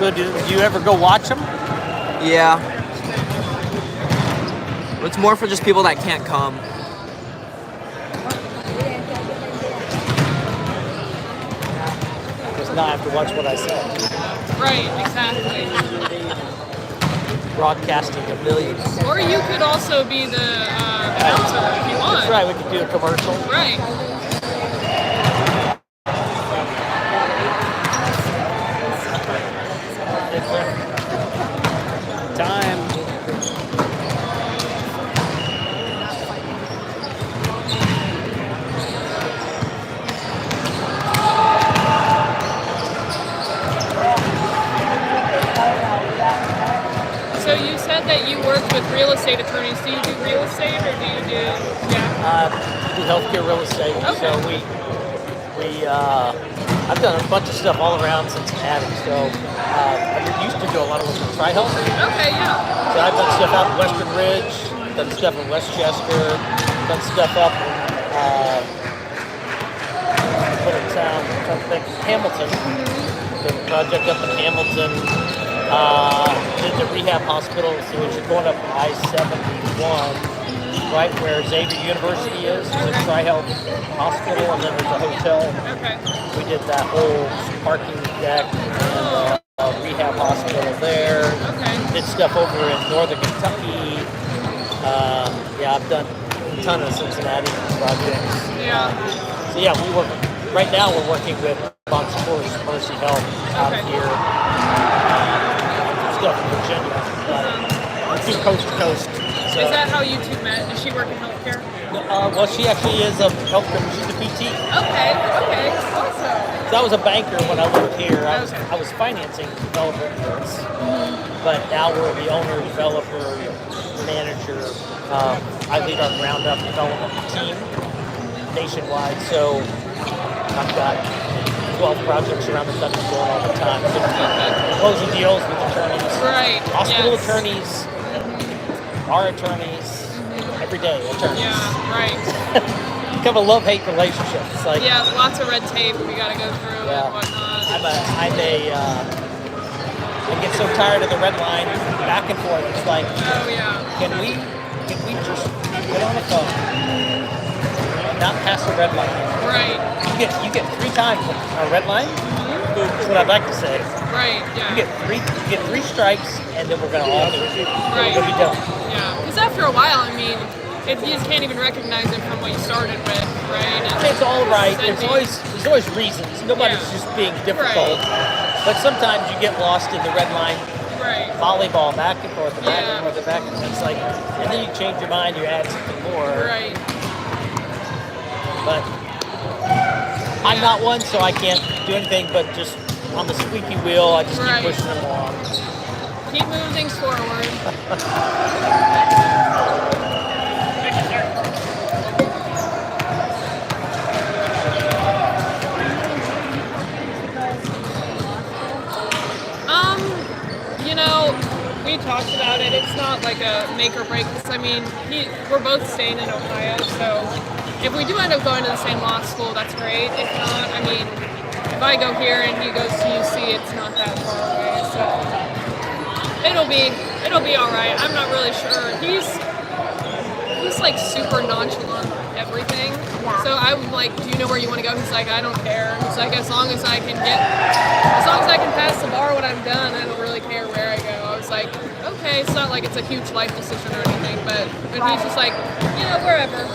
So do you ever go watch them? Yeah. It's more for just people that can't come. Just not have to watch what I said. Right, exactly. Broadcasting to millions. Or you could also be the announcer if you want. That's right, we could do a commercial. Right. Time. So you said that you worked with real estate attorneys. Do you do real estate or do you do, yeah? We do healthcare real estate. Okay. So I've done a bunch of stuff all around Cincinnati. So I used to do a lot of work with Tri-Health. Okay, yeah. So I've done stuff out in Western Ridge, done stuff in Westchester, done stuff up in what town? I'm trying to think, Hamilton. Did a project up in Hamilton. Did the rehab hospital. So as you're going up I-71, right where Xavier University is, there's a Tri-Health hospital, and then there's a hotel. Okay. We did that whole parking deck and rehab hospital there. Okay. Did stuff over in northern Kentucky. Yeah, I've done a ton of Cincinnati projects. Yeah. So yeah, right now we're working with Bon Secours Mercy Health out Okay. here. Stuff in Virginia. But we do coast to coast. So, Is that how you two met? Does she work in healthcare? well, she actually is a healthcare. She's a PT. Okay, awesome. So I was a banker when I worked here. Okay. I was financing developers, but now we're the owner, developer, manager. I lead our ground up development team nationwide. So I've got 12 projects around the country going all the time. So closing deals with attorneys, Right. hospital yes. attorneys, our attorneys, everyday attorneys. Yeah, right. Kind of a love-hate relationship. It's like Yeah, lots of red tape we gotta go through Yeah. and whatnot. I get so tired of the red line back and forth. It's like, Oh yeah. can we just get on the phone and not pass the red line? Right. You get 3 times a red line. That's what I'd like to say. Right. You Yeah. get 3 strikes, and then we're gonna all meet. Right. We're gonna be done. Yeah. Because after a while, I mean, you just can't even recognize it from what you started with, right? And It's all right. Same There's always reasons. Nobody's Yeah. just being difficult. But sometimes you get lost in the red line Right. volleyball back and forth, and back Yeah. and forth, and back and forth. It's like, and then you change your mind, you add something more. Right. But I'm not one, so I can't do anything but just on the squeaky wheel. I just Right. keep pushing them along. Keep moving things forward. You know, we talked about it. It's not like a make or break. 'Cause, I mean, we're both staying in Ohio, so if we do end up going to the same law school, that's great. If not, I mean, if I go here and he goes to UC, it's not that far away, so it'll be all right. I'm not really sure. He's like super nonchalant everything. Yeah. So I'm like, do you know where you want to go? He's like, I don't care. He's like, as long as I can pass the bar when I'm done, I don't really care where I go. I was like, okay, it's not like it's a huge life decision or anything, but he's just like, wherever.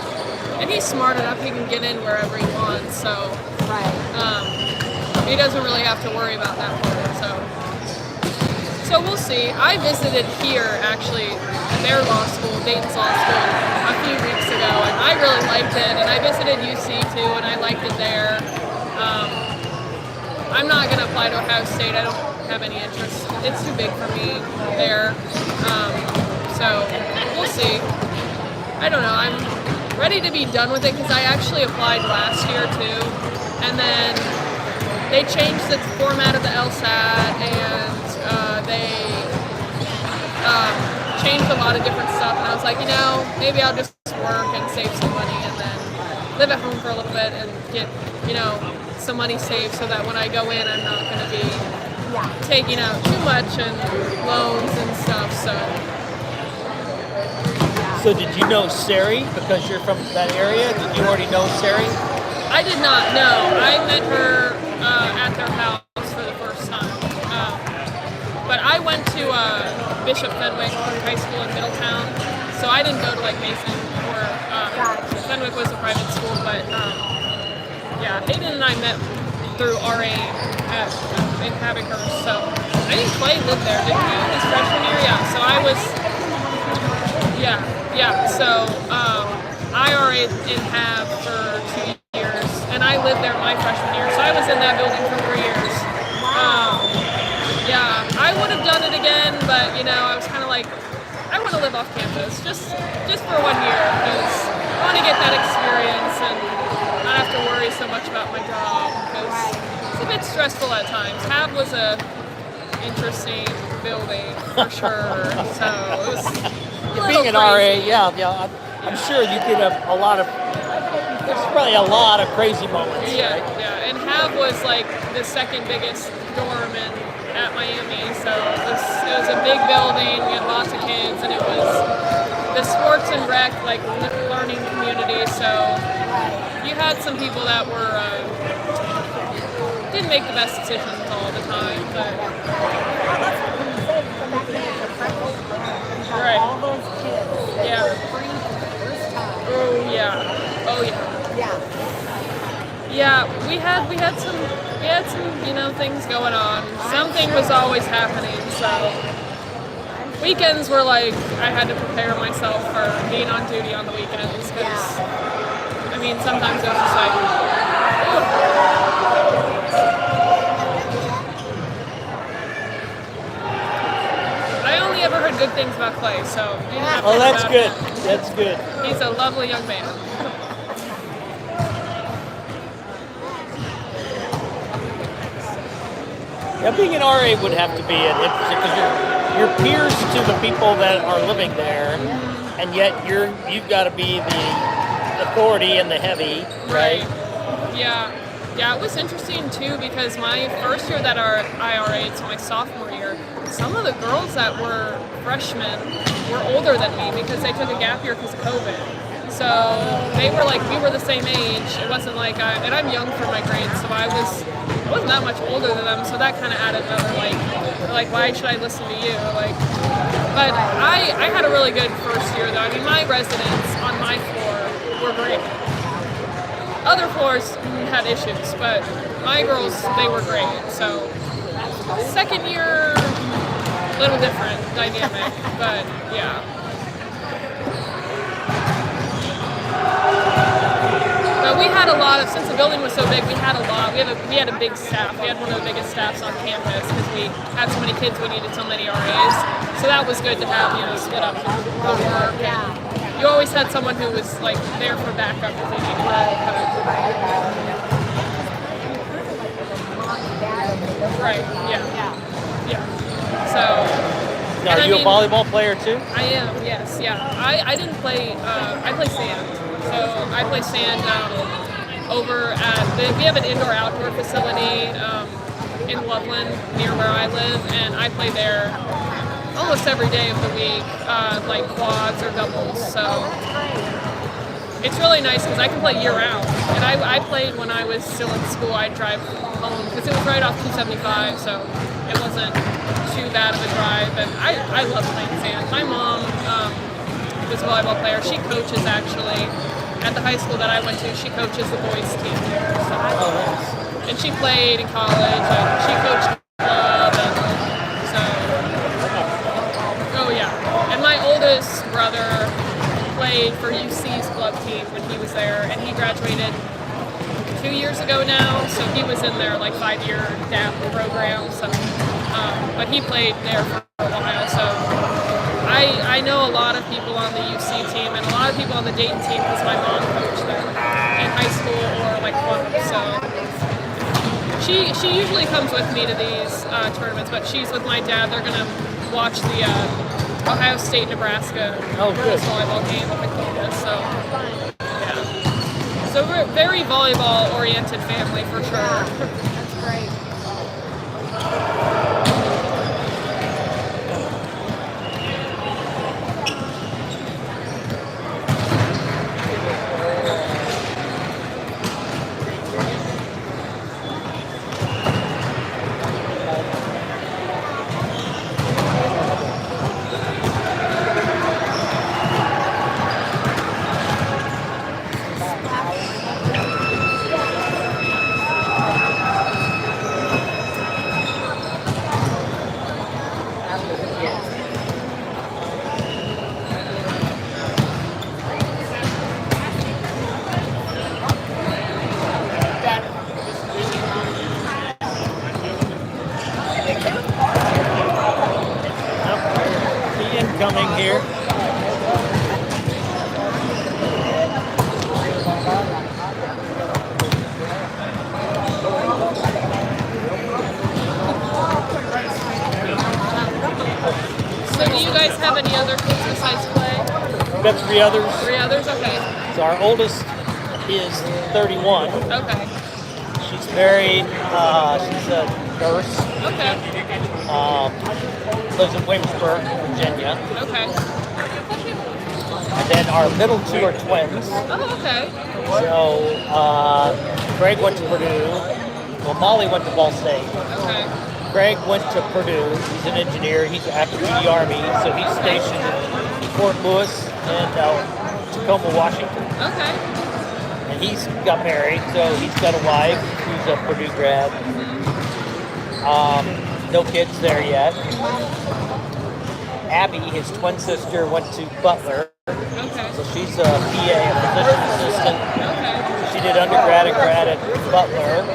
And he's smart enough, he can get in wherever he wants, so Right. he doesn't really have to worry about that part. So we'll see. I visited here actually, their law school, Dayton's law school, a few weeks ago, and I really liked it. And I visited UC too, and I liked it there. I'm not gonna apply to Ohio State. I don't have any interest. It's too big for me there. So we'll see. I don't know. I'm ready to be done with it because I actually applied last year too, and then they changed the format of the LSAT and they changed a lot of different stuff. And I was like, maybe I'll just work and save some money and then live at home for a little bit and get, some money saved so that when I go in, I'm not going to be taking out too much and loans and stuff. So did you know Sari because you're from that area? Did you already know Sari? I did not know. I met her at their house for the first time. But I went to Bishop Fenwick High School in Middletown, so I didn't go to like Mason or Fenwick was a private school. But yeah, Hayden and I met through RA in Havikhurst. So I think Clay lived there, didn't he? His freshman year, yeah. So I was, yeah. So I RA'd in Hav for 2 years, and I lived there my freshman year. So I was in that building for 3 years. Yeah, I would have done it again, but I was kind of like, I want to live off campus just for 1 year because I want to get that experience and not have to worry so much about my job because it's a bit stressful at times. Hav was a interesting building for sure, so it was Being an RA, yeah, I'm sure you could have a lot of. There's probably a lot of crazy moments. Yeah, right? yeah, and Hav was like the second biggest dorm at Miami, so it was a big building, we had lots of kids, and it was the sports and rec, like learning community, so you had some people that were, didn't make the best decisions all the time, but... Right. All those kids. Yeah. Free for the first time. Oh, yeah. Oh, yeah. Yeah. Yeah, we had some things going on. Something was always happening, so weekends were like I had to prepare myself for being on duty on the weekends because sometimes it was just like I only ever heard good things about Clay, so you have to Oh, that's about good. him. That's good. He's a lovely young man. Yeah, being an RA would have to be an interesting because you're peers to the people that are living there, and yet you've got to be the authority and the heavy, right? Yeah. Yeah, it was interesting too because my first year that I RA'd, so my sophomore year, some of the girls that were freshmen were older than me because they took a gap year because of COVID. So they were like, we were the same age. It wasn't like, and I'm young for my grade, so I wasn't that much older than them. So that kind of added another like, why should I listen to you? But I had a really good first year though. I mean, my residents on my floor were great. Other floors had issues, but my girls, they were great. So second year, a little different dynamic, but yeah. But we had a lot of, since the building was so big, we had a lot. We had a big staff. We had one of the biggest staffs on campus because we had so many kids. We needed so many RAs. So that was good to have, split up the work. And you always had someone who was like there for backup if you needed help. Right. Yeah. So. Now, are you a volleyball player too? I am. Yes. Yeah. I didn't play. I play sand. So I play sand over at we have an indoor-outdoor facility in Loveland near where I live, and I play there almost every day of the week, like quads or doubles. So it's really nice because I can play year-round. And I played when I was still in school. I'd drive home because it was right off 275, so it wasn't too bad of a drive. And I love playing sand. My mom was a volleyball player. She coaches actually at the high school that I went to. She coaches the boys team there. So. And she played in college, and she coached club, and so. Oh yeah. And my oldest brother played for UC's club team when he was there, and he graduated 2 years ago now. So he was in their 5-year DAP program. So, but he played there for a while. So. I know a lot of people on the UC team and a lot of people on the Dayton team because my mom coached them in high school or club. So she usually comes with me to these tournaments, but she's with my dad. They're gonna watch the Ohio State Nebraska girls volleyball game up in Columbus. So yeah, so we're a very volleyball oriented family for sure. That's great. coming here. So do you guys have any other kids besides Clay? We've got 3 others. 3 others? Okay. So our oldest is 31. Okay. She's married. She's a nurse. Okay. Lives in Williamsburg, Virginia. Okay. And then our middle 2 are twins. Oh, okay. So Greg went to Purdue. Well, Molly went to Ball State. Okay. Greg went to Purdue. He's an engineer. He's active duty Army, so he's stationed in Fort Lewis and Tacoma, Washington. Okay. And he's got married, so he's got a wife who's a Purdue grad. No kids there yet. Abby, his twin sister, went to Butler, Okay. so she's a PA, a physician assistant. Okay. She did undergrad and grad at Butler.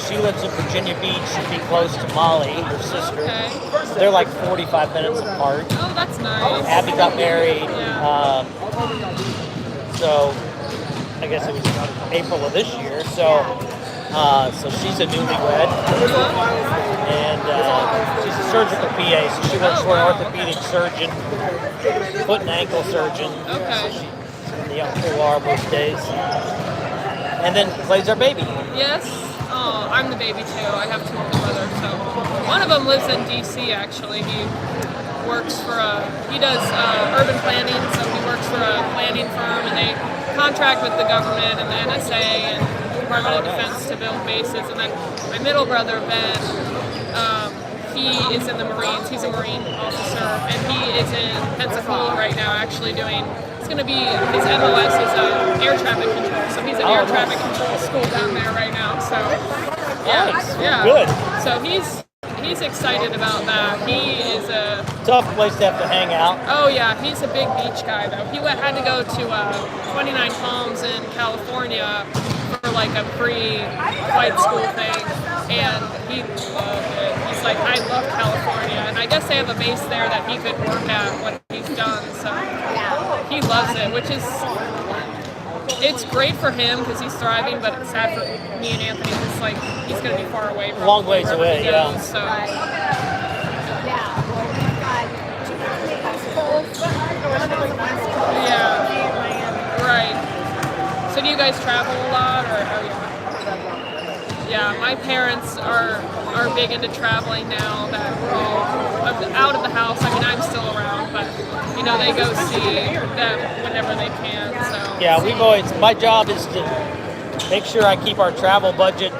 She lives in Virginia Beach to be close to Molly, her sister. Okay. So they're like 45 minutes apart. Oh, that's nice. Abby got married, Yeah. so I guess it was April of this year. So she's a newlywed, and she's a surgical PA, so she works for an orthopedic surgeon, foot and ankle surgeon. Okay. So she's in the OR most days. And then Clay's our baby. Yes. Oh, I'm the baby too. I have 2 older brothers. So one of them lives in DC actually. He works for he does urban planning. So he works for a planning firm, and they contract with the government and the NSA and Department of Defense to build bases. And then my middle brother Ben, he is in the Marines. He's a Marine officer, and he is in Pensacola right now, actually doing. It's going to be his MOS is air traffic control, so he's at air traffic control school down there right now. So yeah, Nice. yeah, Good. So he's excited about that. He is a Tough place to have to hang out. oh yeah, he's a big beach guy though. He had to go to 29 Palms in California for like a pre-flight school thing, and he loved it. He's like, I love California, and I guess they have a base there that he could work at when he's done. So he loves it, which is it's great for him because he's thriving, but it's sad for me and Anthony because like he's going to be far away from Long ways wherever away, he yeah. goes, So Yeah, well, we've got 2 on the East Coast, 1 on the West Coast, Yeah. Atlanta. right. So do you guys travel a lot, or how you? Yeah, my parents are big into traveling now that we're all out of the house. I mean, I'm still around, but you know, they go see them whenever they can. So Yeah, my job is to make sure I keep our travel budget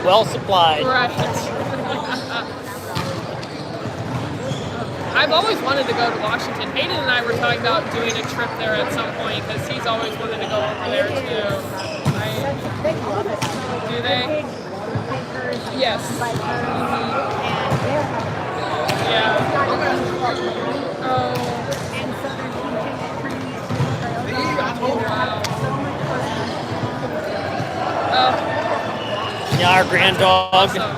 well supplied. right. I've always wanted to go to Washington. Hayden and I were talking about doing a trip there at some point because he's always wanted to go over there too. They love it. Do they? Yes. Yeah. Oh. And Southern Teaching Trees. Oh, wow. Oh, Yeah, our grand dog. awesome.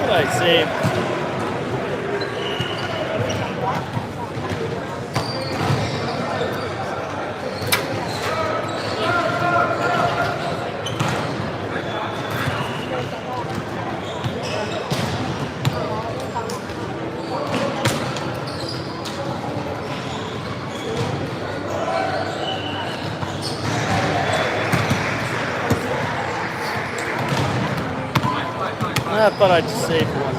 What did I say? I thought I'd save one.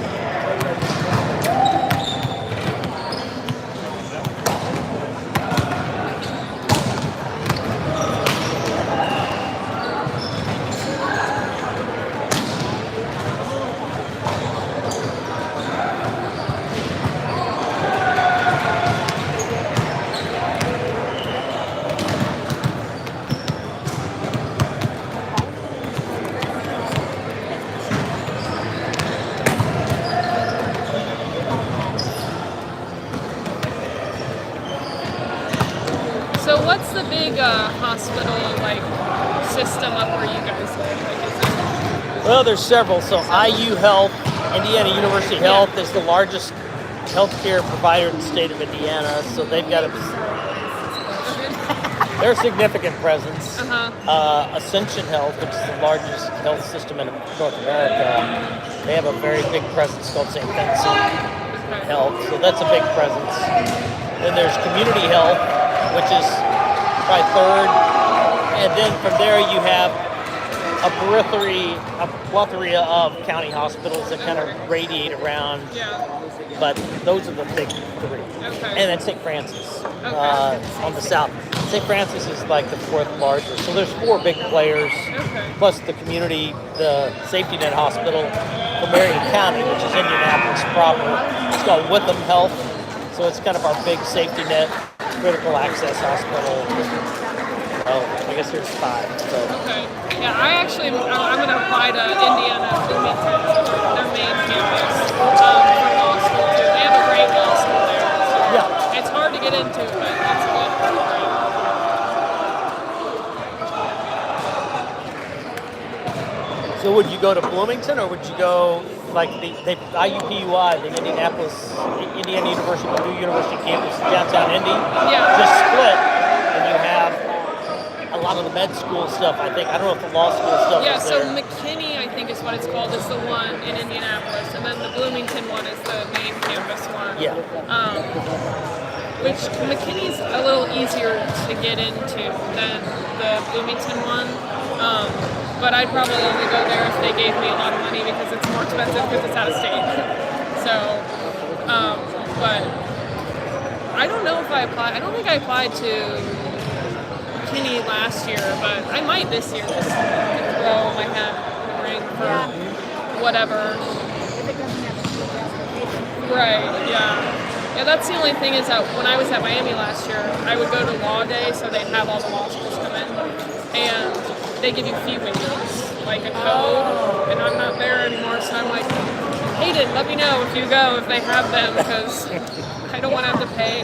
So what's the big hospital like system up where you guys live? Like, is it Well, there's several. So IU Health, Indiana University Health is the largest healthcare provider in the state of Indiana. So they've got they're a significant presence. Ascension Health, which is the largest health system in North America, they have a very big presence called St. Vincent Health. So that's a big presence. Then there's Community Health, which is probably third. And then from there you have a plethora of county hospitals that kind of radiate around. But those are the big three. And then St. Francis on the south. St. Francis is like the fourth largest. So there's four big players, plus the community, the Safety Net Hospital for Marion County, which is Indianapolis proper. It's called Witham Health. So it's kind of our big safety net, critical access hospital. Oh, I guess there's five. So. Yeah, I'm going to apply to Indiana Bloomington, their main campus, for law school too. They have a great law school there. So it's hard to get into, but it's good. So would you go to Bloomington, or would you go like the IUPUI, the Indiana University Purdue University campus, downtown Indy? Just split, and you have a lot of the med school stuff. I think I don't know if the law school stuff. So McKinney, I think is what it's called, is the one in Indianapolis, and then the Bloomington one is the main campus one. Which McKinney's a little easier to get into than the Bloomington one. But I'd probably only go there if they gave me a lot of money because it's more expensive because it's out of state. So, but I don't know if I applied. I don't think I applied to McKinney last year, but I might this year just throw my hat in the ring for whatever. Right, yeah, that's the only thing is that when I was at Miami last year, I would go to law day, so they'd have all the law schools come in, and they give you fee waivers, like a code, and I'm not there anymore, so I'm like, Hayden, let me know if you go, if they have them, because I don't want to have to pay.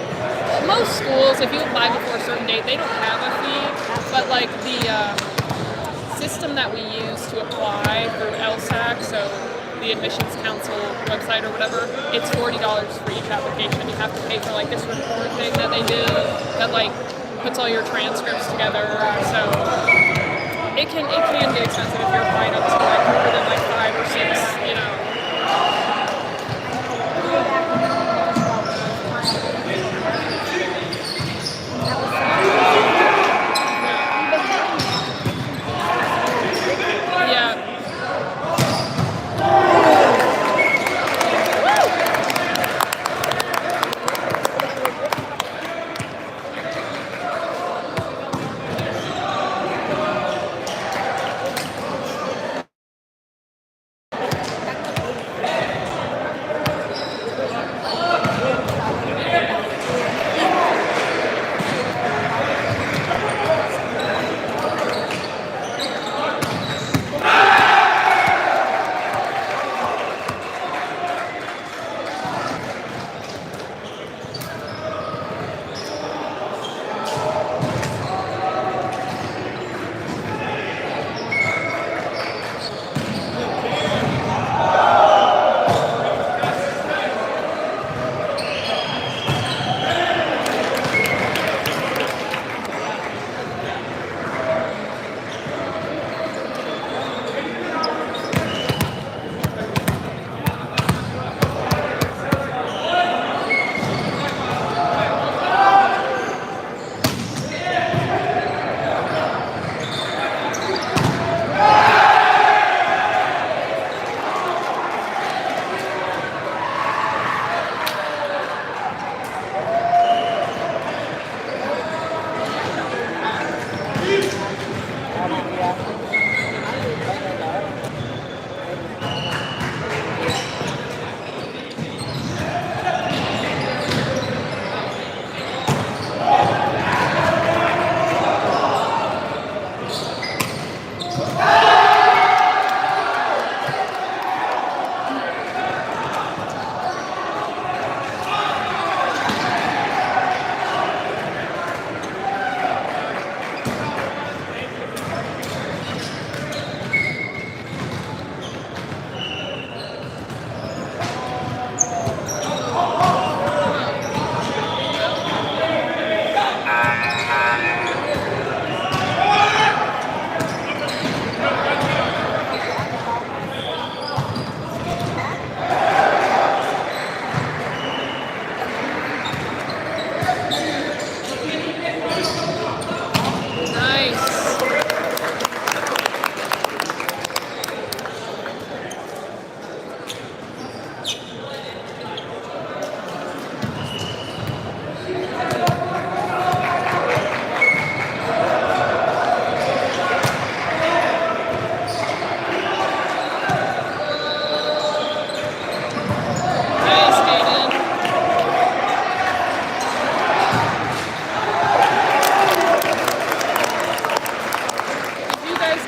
Most schools, if you apply before a certain date, they don't have a fee, but like the system that we use to apply through LSAC, so the Admissions Council website or whatever, it's $40 for each application. You have to pay for like this report thing that they do that like puts all your transcripts together. So it can get expensive if you're applying up to like more than like 5 or 6, you know.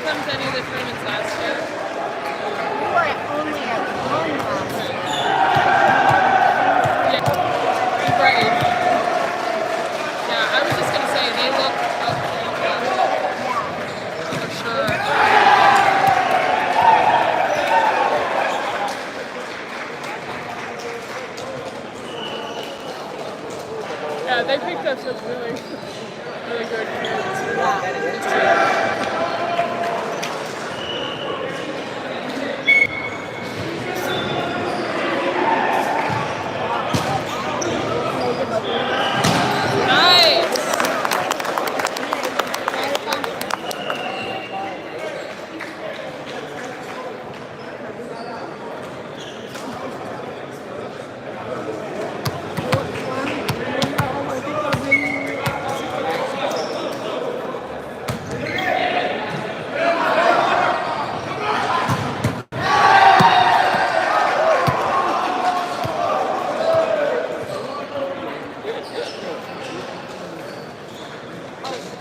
come to any of the tournaments last year? We were only at one last year. Yeah. Right. Yeah, I was just gonna say they look up Yeah. for sure. Yeah, they picked up such really good kids. Nice.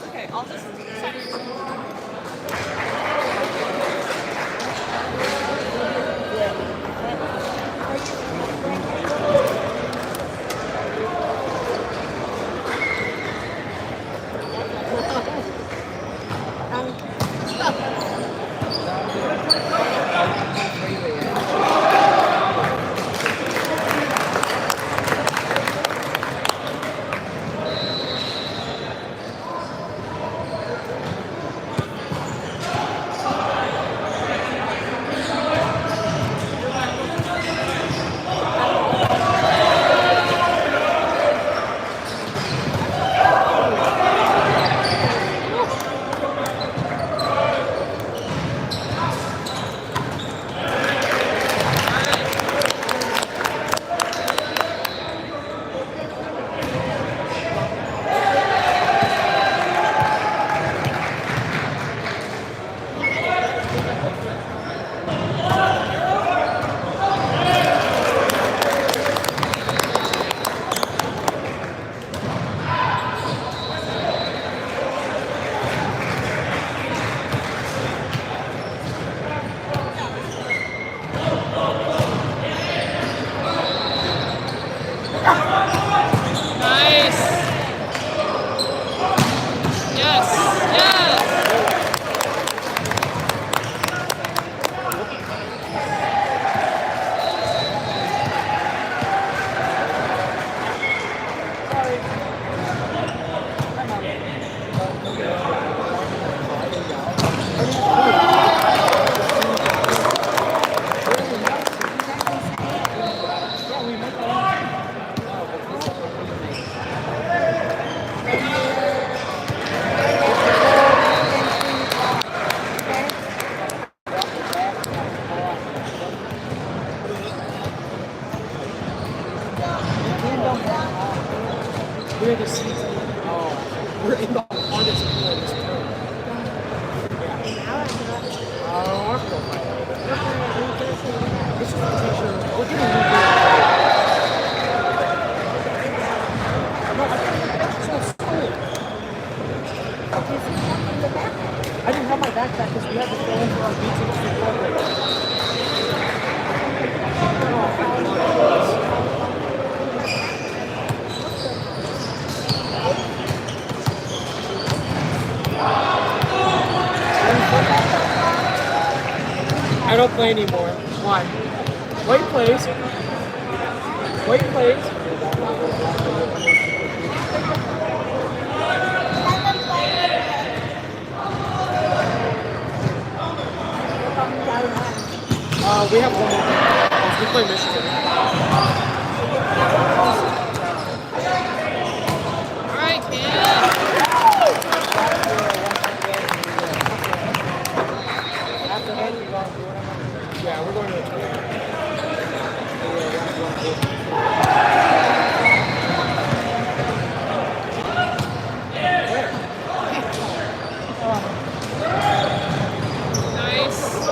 Okay, I'll just. Nice. Yes. Yes. We're the season. We're in the hardest place. Our profile. This is the teacher. We're getting new No, I think it's on school. I didn't have my backpack because we had to go in for our meeting. I don't play anymore. Why? Wait, please. Wait, please. We have one more. We play Michigan. All right, kid. Yeah, we're going to the tournament. Nice.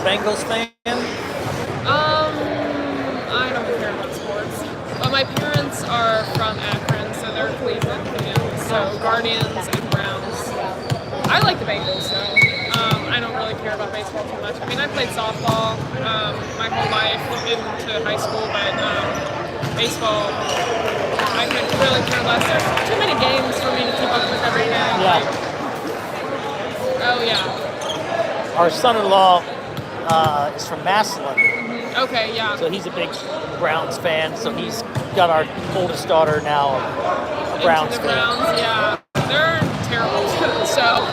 Bengals fan? I don't care about sports. But my parents are from Akron, so they're Cleveland fans. So Guardians and Browns. I like the Bengals, though. I don't really care about baseball too much. I mean, I played softball my whole life into high school, but baseball, I could really care less. There's too many games for me to keep up with everything. Yeah. Oh, yeah. Our son-in-law is from Massillon, Okay, yeah. so he's a big Browns fan. So he's got our oldest daughter now a Browns Into the fan. Browns, yeah. They're terrible. So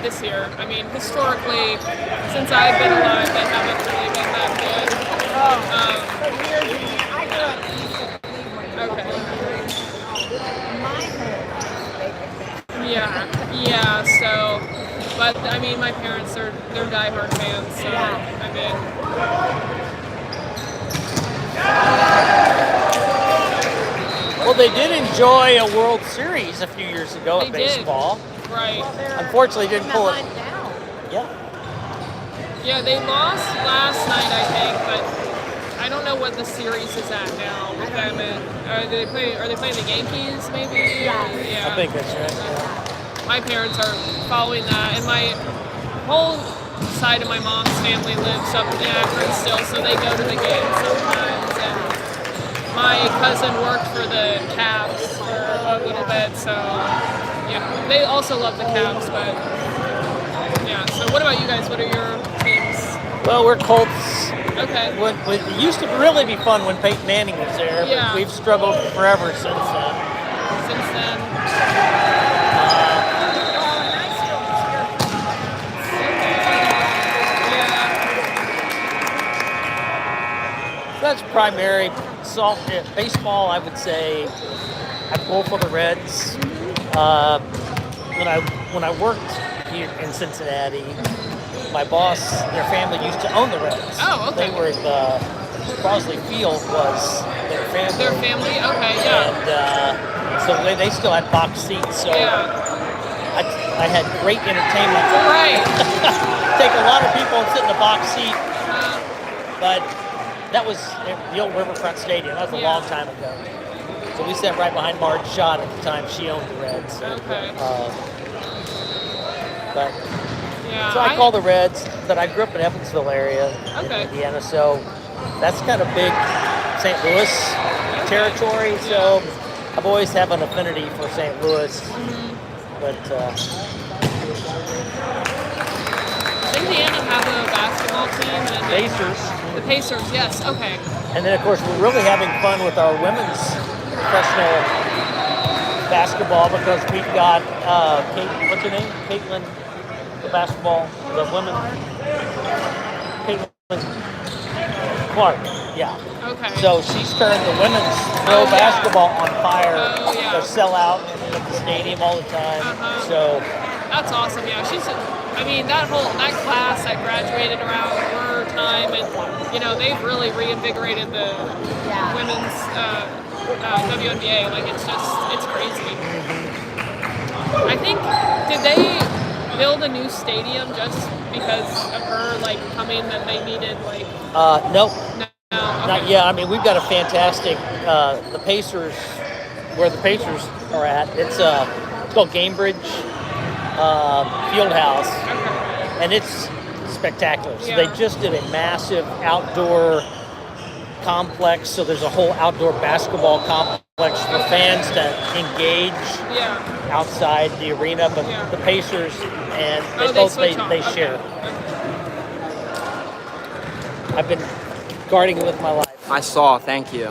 this year, I mean, historically, since I've been alive, they haven't really been that good. So here's the thing. I grew up east of Cleveland. Okay. My home is Yeah. So, but I mean, my parents they're diehard fans. So Yeah. I mean, Well, they did enjoy a World Series a few years ago they at did. baseball. Right. Unfortunately, didn't pull it. Now. Yeah. Yeah, they lost last night, I think, but I don't know what the series is at now with them. Are they playing the Yankees? Maybe. Yeah. I think that's right. Yeah. My parents are following that, and my whole side of my mom's family lives up in Akron still, so they go to the games sometimes. And my cousin worked for the Cavs for a little bit, so yeah, they also love the Cavs. But yeah, so what about you guys? What are your teams? Well, we're Colts. Okay. It used to really be fun when Peyton Manning was there, but Yeah. we've struggled forever since then. Since then, Well, and I still yeah. That's primary. Baseball, I would say, I pull for the Reds. When I worked here in Cincinnati, my boss, their family used to own the Reds. Oh, okay. They were Crosley Field was their family. Their family? Okay, yeah. And so they still had box seats. So Yeah. I had great entertainment. Right. Take a lot of people and sit in the box seat. Uh, But that was the old Riverfront Stadium. That was a Yeah. long time ago. So we sat right behind Marge Schott at the time. She owned the Reds. So, Okay. but yeah. so I call the Reds. But I grew up in Evansville area, Okay. in Indiana. So that's kind of big St. Louis territory. So I've always have an affinity for St. Louis. But Does Indiana have a basketball team? And Pacers. The Pacers, yes. Okay. And then, of course, we're really having fun with our women's professional basketball because we've got what's her name? Caitlin, the basketball, the women. Caitlin Clark, yeah. Okay. So she's turned the women's pro Oh, yeah. basketball on fire. Oh, yeah. They sell out at the stadium all the time. Uh-huh. So That's awesome. Yeah, I mean, that class that graduated around her time, and they've really reinvigorated the Yeah. women's WNBA. Like it's crazy. I think did they build a new stadium just because of her coming that they needed nope. no, okay. Not yet. I mean, we've got a fantastic the Pacers, where the Pacers are at. It's called Gamebridge Fieldhouse, Okay. and it's spectacular. So Yeah. they just did a massive outdoor complex. So there's a whole outdoor basketball complex for fans to engage Yeah. outside the arena. But Yeah. the Pacers and Oh, they switch off. they Okay. share. I've been guarding it with my life. I saw. Thank you.